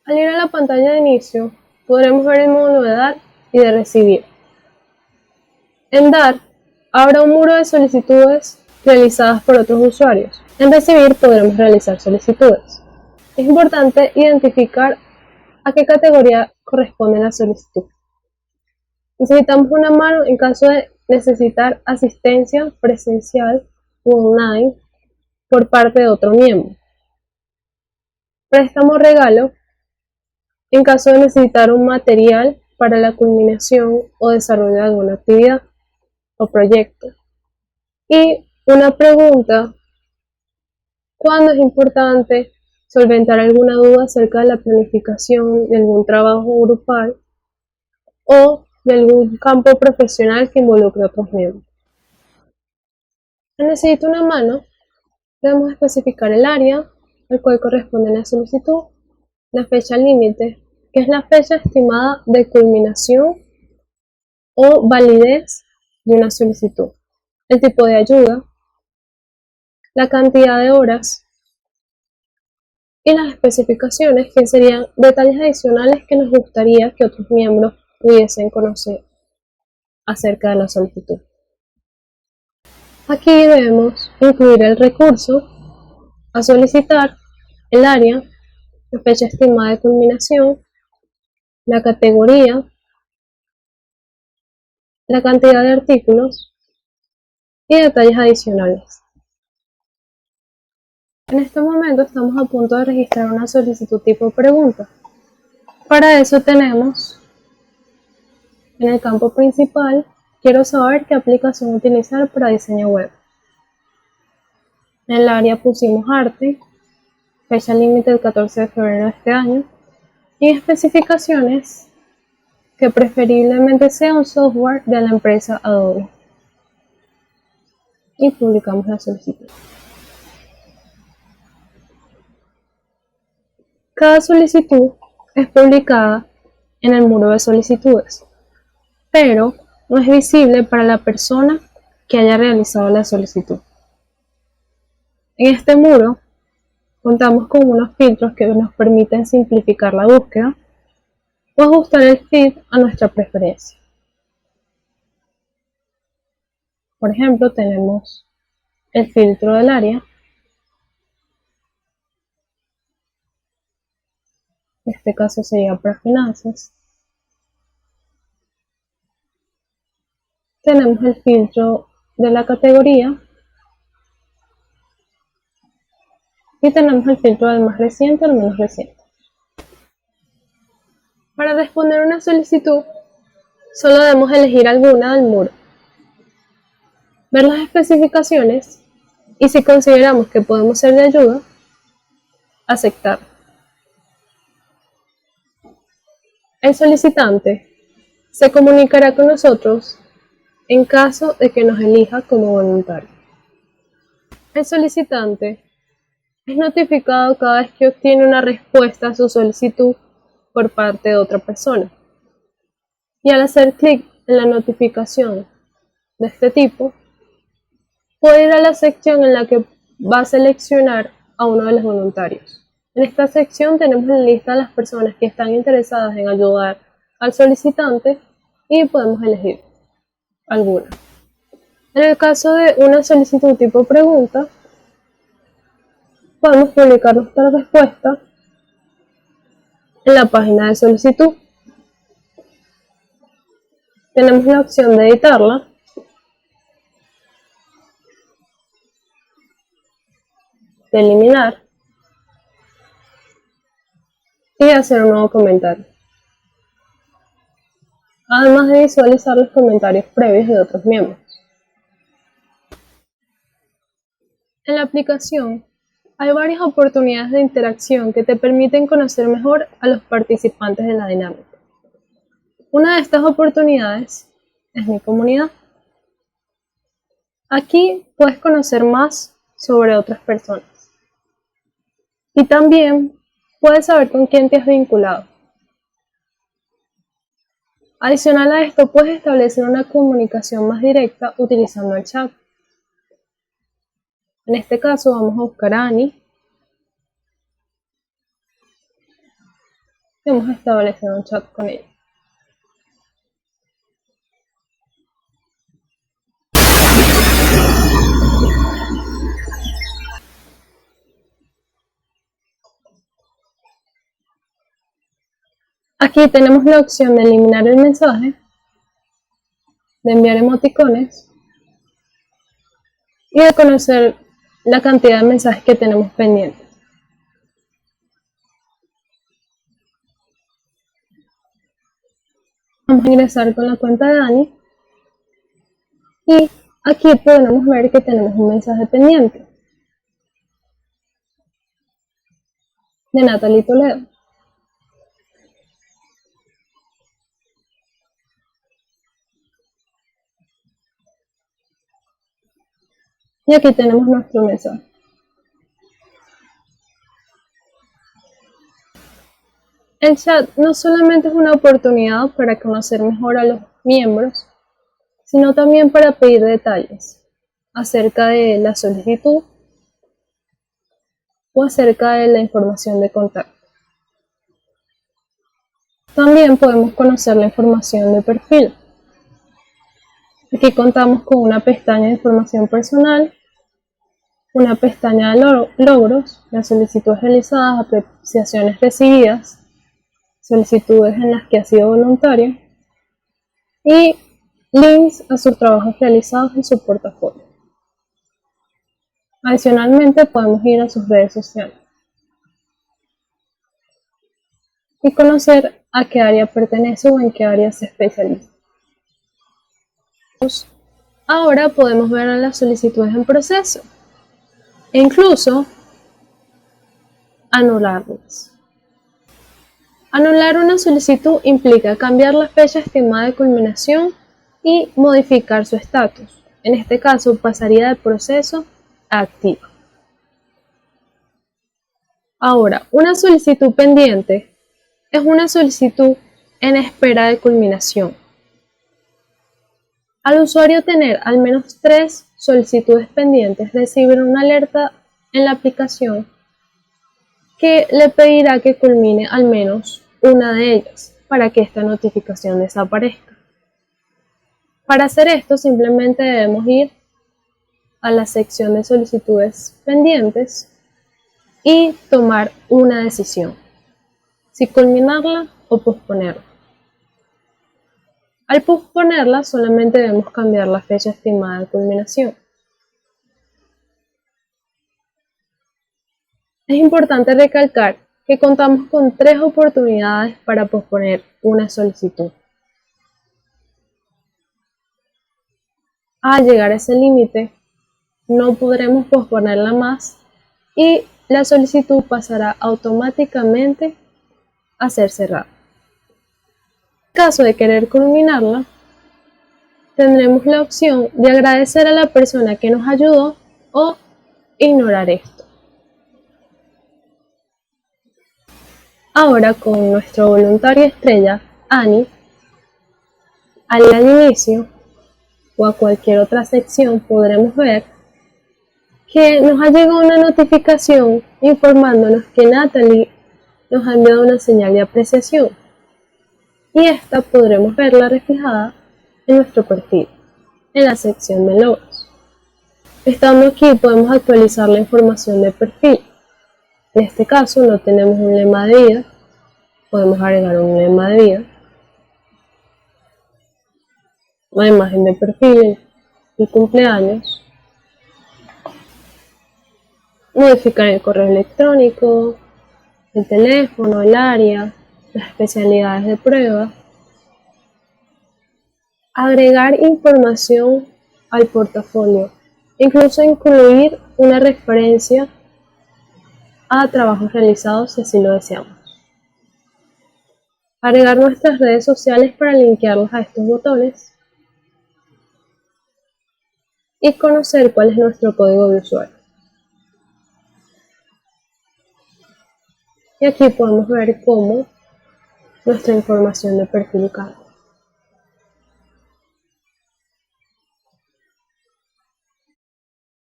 Al ir a la pantalla de inicio, podremos ver el modo de dar y de recibir. En dar, habrá un muro de solicitudes realizadas por otros usuarios. En recibir podremos realizar solicitudes. Es importante identificar a qué categoría corresponde la solicitud. Necesitamos una mano en caso de necesitar asistencia presencial o online por parte de otro miembro. Préstamo regalo en caso de necesitar un material para la culminación o desarrollo de alguna actividad o proyecto. Y una pregunta: ¿cuándo es importante solventar alguna duda acerca de la planificación de algún trabajo grupal o de algún campo profesional que involucre a otros miembros? Necesito una mano. Debemos especificar el área al cual corresponde la solicitud, la fecha límite, que es la fecha estimada de culminación o validez de una solicitud, el tipo de ayuda, la cantidad de horas y las especificaciones, que serían detalles adicionales que nos gustaría que otros miembros pudiesen conocer acerca de la solicitud. Aquí debemos incluir el recurso a solicitar, el área, la fecha estimada de culminación, la categoría, la cantidad de artículos y detalles adicionales. En este momento estamos a punto de registrar una solicitud tipo pregunta. Para eso tenemos en el campo principal: quiero saber qué aplicación utilizar para diseño web. En el área pusimos arte, fecha límite el 14 de febrero de este año, y especificaciones que preferiblemente sea un software de la empresa Adobe. Y publicamos la solicitud. Cada solicitud es publicada en el muro de solicitudes, pero no es visible para la persona que haya realizado la solicitud. En este muro contamos con unos filtros que nos permiten simplificar la búsqueda o ajustar el feed a nuestra preferencia. Por ejemplo, tenemos el filtro del área. En este caso sería para finanzas. Tenemos el filtro de la categoría y tenemos el filtro del más reciente al menos reciente. Para responder una solicitud, solo debemos elegir alguna del muro, ver las especificaciones y, si consideramos que podemos ser de ayuda, aceptar. El solicitante se comunicará con nosotros en caso de que nos elija como voluntario. El solicitante es notificado cada vez que obtiene una respuesta a su solicitud por parte de otra persona. Y al hacer clic en la notificación de este tipo, puede ir a la sección en la que va a seleccionar a uno de los voluntarios. En esta sección tenemos la lista de las personas que están interesadas en ayudar al solicitante y podemos elegir alguna. En el caso de una solicitud tipo pregunta, podemos publicar nuestra respuesta en la página de solicitud. Tenemos la opción de editarla, de eliminar y de hacer un nuevo comentario, además de visualizar los comentarios previos de otros miembros. En la aplicación hay varias oportunidades de interacción que te permiten conocer mejor a los participantes de la dinámica. Una de estas oportunidades es Mi Comunidad. Aquí puedes conocer más sobre otras personas y también puedes saber con quién te has vinculado. Adicional a esto, puedes establecer una comunicación más directa utilizando el chat. En este caso vamos a buscar a Ani y vamos a establecer un chat con ella. Aquí tenemos la opción de eliminar el mensaje, de enviar emoticones y de conocer la cantidad de mensajes que tenemos pendientes. Vamos a ingresar con la cuenta de Dani y aquí podemos ver que tenemos un mensaje pendiente de Natalie Toledo. Y aquí tenemos nuestro mensaje. El chat no solamente es una oportunidad para conocer mejor a los miembros, sino también para pedir detalles acerca de la solicitud o acerca de la información de contacto. También podemos conocer la información de perfil. Aquí contamos con una pestaña de información personal, una pestaña de logros, las solicitudes realizadas, apreciaciones recibidas, solicitudes en las que ha sido voluntario y links a sus trabajos realizados en su portafolio. Adicionalmente podemos ir a sus redes sociales y conocer a qué área pertenece o en qué área se especializa. Ahora podemos ver las solicitudes en proceso e incluso anularlas. Anular una solicitud implica cambiar la fecha estimada de culminación y modificar su estatus. En este caso pasaría de proceso a activo. Ahora, una solicitud pendiente es una solicitud en espera de culminación. Al usuario tener al menos 3 solicitudes pendientes, recibirá una alerta en la aplicación que le pedirá que culmine al menos una de ellas para que esta notificación desaparezca. Para hacer esto simplemente debemos ir a la sección de solicitudes pendientes y tomar una decisión, si culminarla o posponerla. Al posponerla solamente debemos cambiar la fecha estimada de culminación. Es importante recalcar que contamos con 3 oportunidades para posponer una solicitud. Al llegar a ese límite, no podremos posponerla más y la solicitud pasará automáticamente a ser cerrada. En caso de querer culminarla, tendremos la opción de agradecer a la persona que nos ayudó o ignorar esto. Ahora con nuestro voluntario estrella, Ani, al ir al inicio o a cualquier otra sección podremos ver que nos ha llegado una notificación informándonos que Natalie nos ha enviado una señal de apreciación y esta podremos verla reflejada en nuestro perfil, en la sección de logros. Estando aquí podemos actualizar la información de perfil. En este caso no tenemos un lema de vida, podemos agregar un lema de vida, una imagen de perfil, el cumpleaños, modificar el correo electrónico, el teléfono, el área, las especialidades de prueba, agregar información al portafolio, incluso incluir una referencia a trabajos realizados si así lo deseamos. Agregar nuestras redes sociales para linkearlos a estos botones y conocer cuál es nuestro código de usuario. Y aquí podemos ver cómo nuestra información de perfil cambia.